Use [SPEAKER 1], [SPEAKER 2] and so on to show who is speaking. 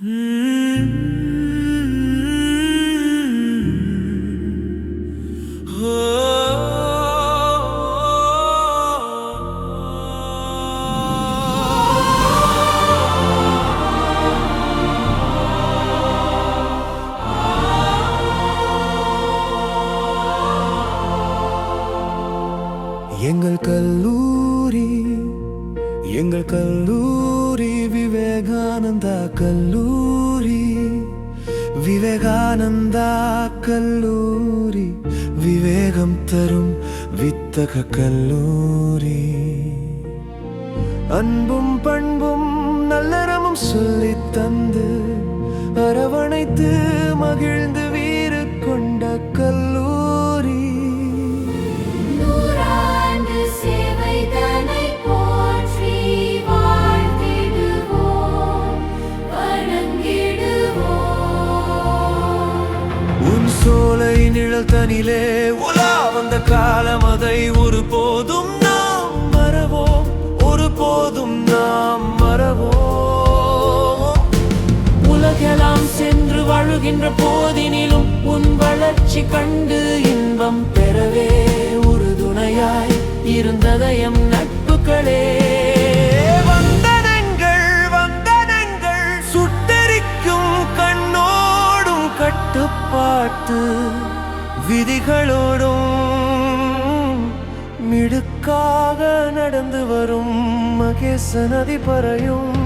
[SPEAKER 1] எங்கள் கல்லூரி விவேகானந்தா கல்லூரி, விவேகானந்தா கல்லூரி, விவேகம் தரும் வித்தக கல்லூரி. அன்பும் பண்பும் நல்லறமும் சொல்லித் தந்து அரவணைத்து மகிழ்ந்து வீறு கொண்ட கல்லூரி. சோலை நிழல் தனிலே உலா வந்த காலம், அதை ஒருபோதும் நாம் மறவோம், ஒருபோதும் நாம் மறவோம். உலகெல்லாம் சென்று வாழுகின்ற போதினிலும் உன் வளர்ச்சி கண்டு இன்பம் பெறவே உறுதுணையாய் இருந்ததயம் நட்புகளே. கட்டுப்பாட்டு விதிகளோடும் மிடுக்காக நடந்து வரும் மகேச நதி பறையும்